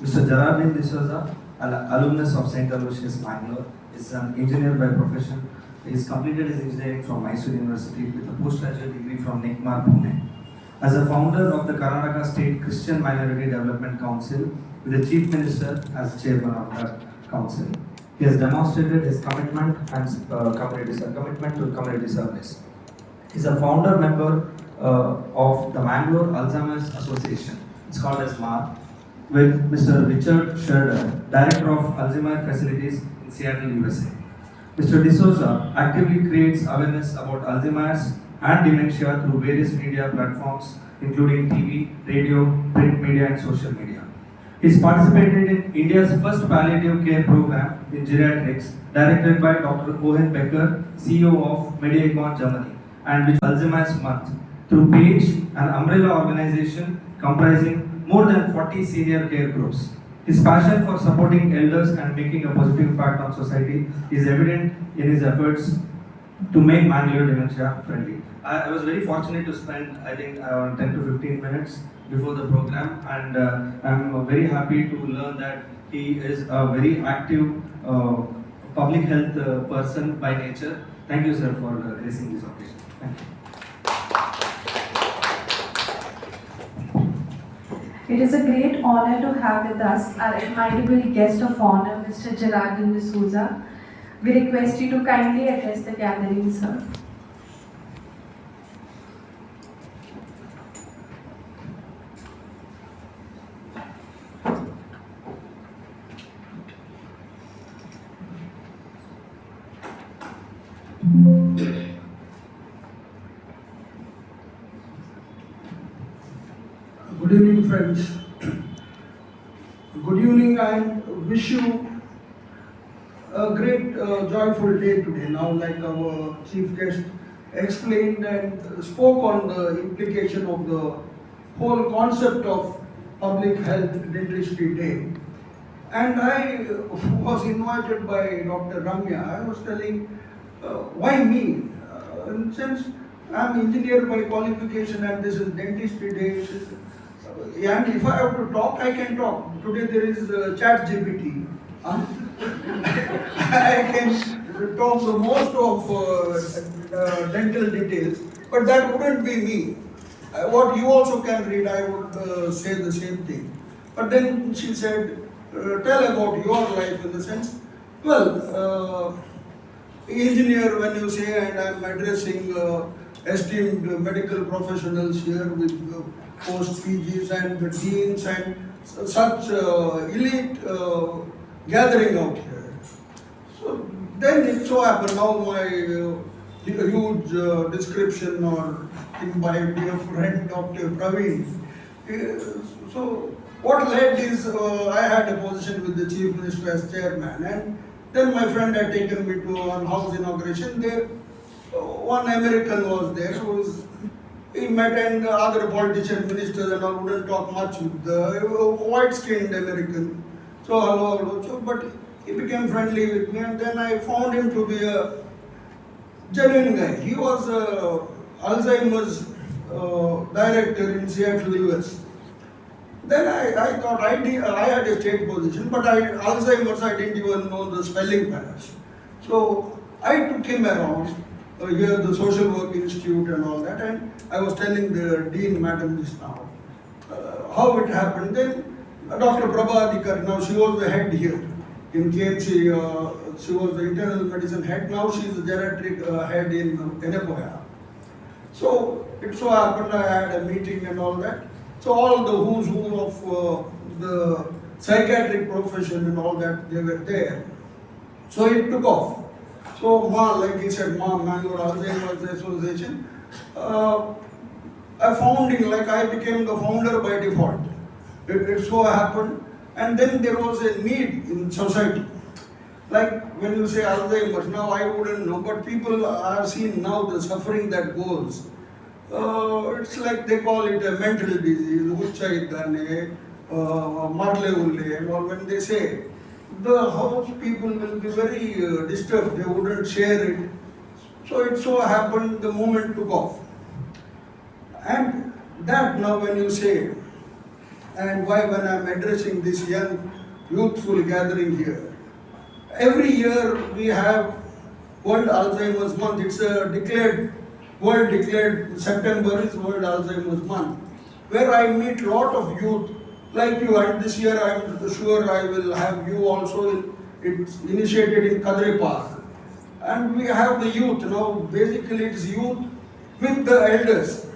Mr. Jerardin D'Souza, an alumnus of St. Aloysius, Mangalore, is an engineer by profession. He has completed his engineering from Mysore University with a postgraduate degree from NICMAR, Pune. As a founder of the Karnataka State Christian Minority Development Council, with the Chief Minister as chairman of that council, he has demonstrated his commitment and commitment to community service. He is a founder member of the Mangalore Alzheimer's Association. It's called as MAA, with Mr. Richard Jerardin, Director of Alzheimer Facilities in Seattle, USA. Mr. D'Souza actively creates awareness about Alzheimer's and dementia through various media platforms, including TV, radio, print media, and social media. He has participated in India's first palliative care program in geriatrics, directed by Dr. Owen Becker, CEO of Mediacon, Germany, and which Alzheimer's Month, through PAGE, an umbrella organization comprising more than 40 senior care groups. His passion for supporting elders and making a positive impact on society is evident in his efforts to make Mangalore dementia friendly. I was very fortunate to spend, I think, around 10 to 15 minutes before the program, and I'm very happy to learn that he is a very active public health person by nature. Thank you, sir, for gracing this occasion. Thank you. It is a great honor to have with us our admirable guest of honor, Mr. Jerardin D'Souza. We request you to kindly address the gathering, sir. Good evening, friends. Good evening, and wish you a great joyful day today. Now, like our chief guest explained and spoke on the implication of the whole concept of public health dentistry day. And I was invited by Dr. Ramya. I was telling, why me? In sense, I'm engineer by qualification and this is dentistry day. And if I have to talk, I can talk. Today there is chat GPT. I can talk the most of dental details, but that wouldn't be me. What you also can read, I would say the same thing. But then she said, tell about your life in the sense, well, engineer when you say, and I'm addressing esteemed medical professionals here with post PGs and the deans and such elite gathering out here. So then it so happened, now my huge description or thing by dear friend Dr. Praveen. So what led is I had a position with the Chief Minister as chairman, and then my friend had taken me to one house inauguration. There, one American was there who he met, and other politicians, ministers and all wouldn't talk much with the white-skinned American. So hello. So, but he became friendly with me, and then I found him to be a genuine guy. He was Alzheimer's director in Seattle, US. Then I thought I had a state position, but Alzheimer's I didn't even know the spelling patterns. So I took him around here, the Social Work Institute and all that, and I was telling the Dean Madam this now, how it happened. Then Dr. Prabha Adhikar, now she was the head here in KMC, she was the internal medicine head, now she is the geriatric head in Enepoya. So it so happened I had a meeting and all that. So all the who's who of the psychiatric profession and all that, they were there. So it took off. So MAA, like he said, MAA, Mangalore Alzheimer's Association, I founding, like I became the founder by default. It so happened, and then there was a need in society. Like when you say Alzheimer's, now I wouldn't know, but people are seen now the suffering that goes. It's like they call it a mental disease, Uchcha Iddane, Marle Ulle, and all. When they say, the house people will be very disturbed, they wouldn't share it. So it so happened the movement took off. And that now when you say, and why when I'm addressing this young youthful gathering here. Every year we have World Alzheimer's Month. It's a world declared, September is World Alzheimer's Month, where I meet lot of youth like you, and this year I'm sure I will have you also. It's initiated in Kadre Park. And we have the youth. Now basically it's youth with the elders.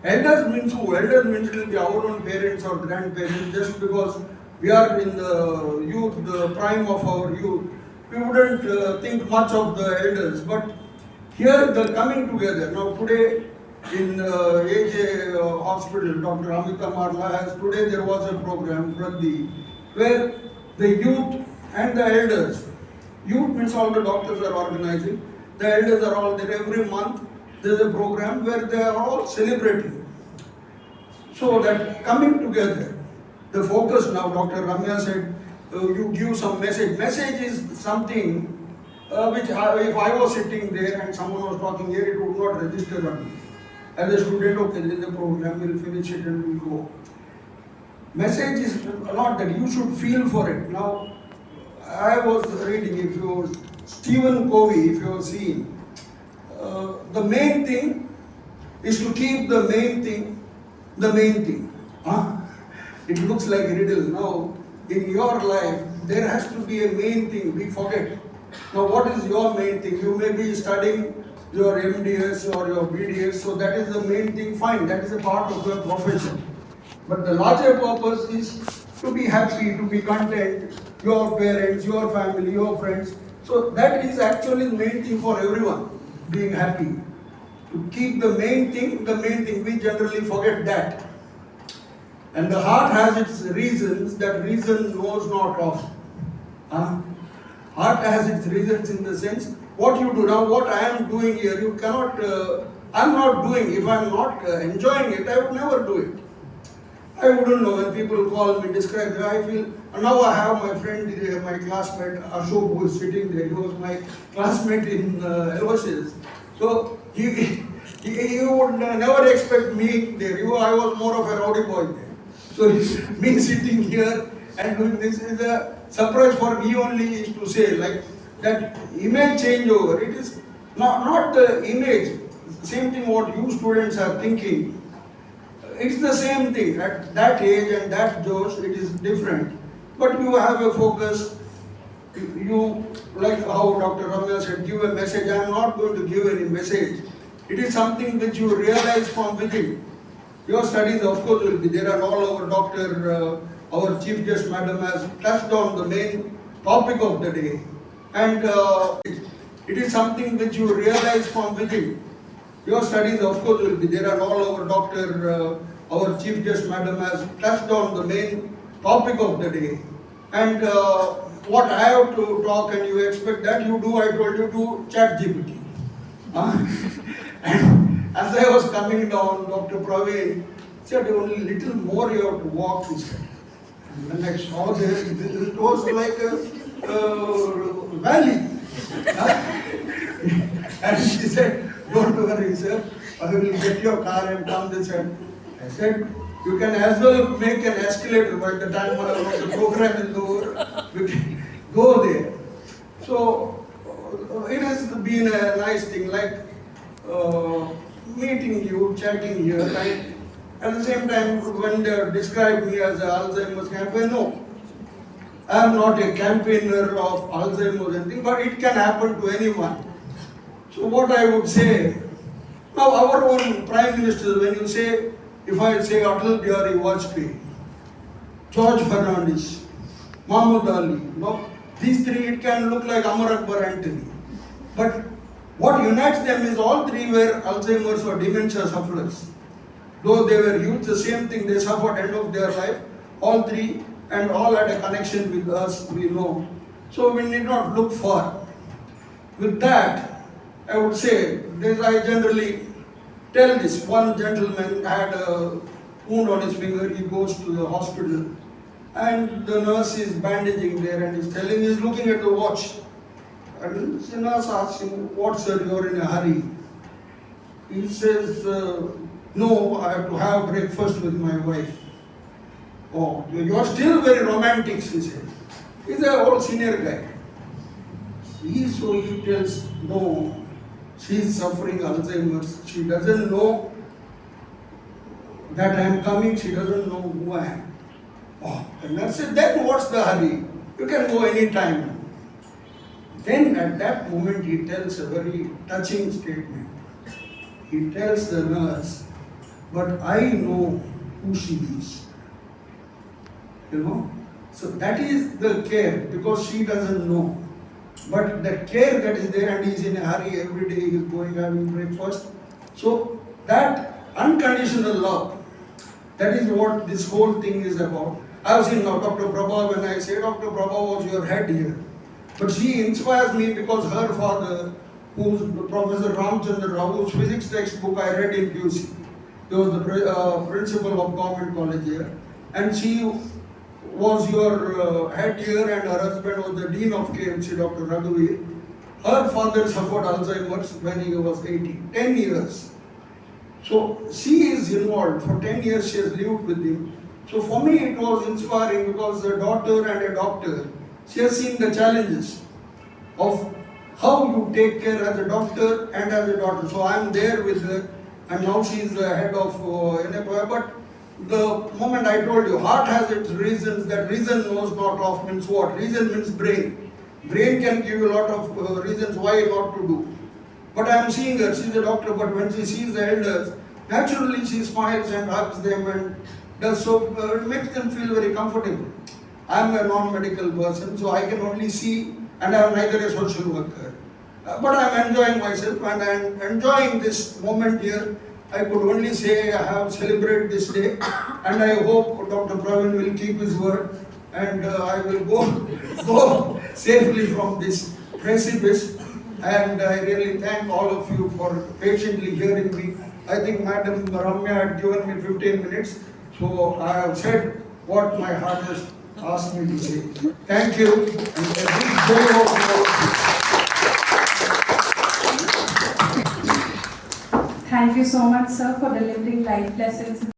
Elders means who? Elders means it will be our own parents or grandparents, just because we are in the youth, the prime of our youth. We wouldn't think much of the elders, but here the coming together. Now today in AJ Hospital, Dr. Amita Marla has, today there was a program, Pradhi, where the youth and the elders, youth means all the doctors are organizing, the elders are all there. Every month there is a program where they are all celebrating. So that coming together, the focus now, Dr. Ramya said, you give some message. Message is something which if I was sitting there and someone was talking here, it would not register on me. As a student, okay, there is a program, we'll finish it and we'll go. Message is not that, you should feel for it. Now, I was reading, if you Stephen Covey, if you have seen, the main thing is to keep the main thing the main thing. It looks like a riddle. Now, in your life, there has to be a main thing. We forget. Now, what is your main thing? You may be studying your MDS or your BDS, so that is the main thing. Fine, that is a part of your profession. But the larger purpose is to be happy, to be content, your parents, your family, your friends. So that is actually the main thing for everyone, being happy. To keep the main thing, we generally forget that. And the heart has its reasons, that reason knows not of. Heart has its reasons in the sense, what you do now, what I am doing here, you cannot, I am not doing, if I am not enjoying it, I would never do it. I wouldn't know when people call me, describe it, I feel, now I have my friend, my classmate, Ashok, who is sitting there, he was my classmate in LOCs. So, he would never expect me there. I was more of a rowdy boy there. So me sitting here and doing this is a surprise for me only, is to say, like that image changeover. It is not the image. Same thing what you students are thinking. It's the same thing. At that age and that Josh, it is different. But you have a focus. You, like how Dr. Ramya said, give a message. I am not going to give any message. It is something which you realize from within. Your studies, of course, will be there, and all our doctor, our chief guest madam has touched on the main topic of the day. And it is something which you realize from within. Your studies, of course, will be there, and all our doctor, our chief guest madam has touched on the main topic of the day. And what I have to talk and you expect that you do, I told you to ChatGPT. And as I was coming down, Dr. Praveen said, only little more you have to walk, he said. And when I saw this, it was like a valley. And she said, don't worry, sir, I will get your car and come this end. I said, you can as well make an escalator by the time the program is over. We can go there. So it has been a nice thing, like meeting you, chatting here, right? At the same time, when they describe me as an Alzheimer's campaigner, no. I am not a campaigner of Alzheimer's and thing, but it can happen to anyone. So what I would say, now our own Prime Minister, when you say, if I say Atal Bihari Vajpayee, George Fernandes, Mahmoud Ali, no, these three, it can look like Amar Akbar Antony. But what unites them is all three were Alzheimer's or dementia sufferers. Though they were youth, the same thing, they suffered end of their life, all three, and all had a connection with us, we know. So we need not look far. With that, I would say, I generally tell this. One gentleman had a wound on his finger, he goes to the hospital, and the nurse is bandaging there and is telling, he's looking at the watch. And the nurse asks him, what sir, you're in a hurry? He says, no, I have to have breakfast with my wife. Oh, you're still very romantic, she said. He's an old senior guy. He tells, no, she's suffering Alzheimer's. She doesn't know that I am coming. She doesn't know who I am. Oh, the nurse said, then what's the hurry? You can go any time. Then at that moment he tells a very touching statement. He tells the nurse, but I know who she is. You know? So that is the care, because she doesn't know. But the care that is there, and he is in a hurry every day, he is going having breakfast. So that unconditional love, that is what this whole thing is about. I have seen now Dr. Prabha, when I say Dr. Prabha was your head here. But she inspires me because her father, who's Professor Ramchandra Rao, whose physics textbook I read in QC, he was the principal of government college here. And she was your head here, and her husband was the dean of KMC, Dr. Raghuveer. Her father suffered Alzheimer's when he was 80, 10 years. So she is involved. For 10 years she has lived with him. So for me it was inspiring, because a daughter and a doctor, she has seen the challenges of how you take care as a doctor and as a daughter. So I am there with her, and now she is the head of NFI. But the moment I told you, heart has its reasons, that reason knows not of means what. Reason means brain. Brain can give you a lot of reasons why not to do. But I am seeing her, she is a doctor, but when she sees the elders, naturally she smiles and hugs them and does so, it makes them feel very comfortable. I am a non-medical person, so I can only see, and I am neither a social worker. But I am enjoying myself, and I am enjoying this moment here. I could only say I have celebrated this day, and I hope Dr. Pravin will keep his word, and I will go safely from this precipice. And I really thank all of you for patiently hearing me. I think Madam Ramya had given me 15 minutes, so I have said what my heart has asked me to say. Thank you, and a big bow of applause. Thank you so much, sir, for delivering life lessons.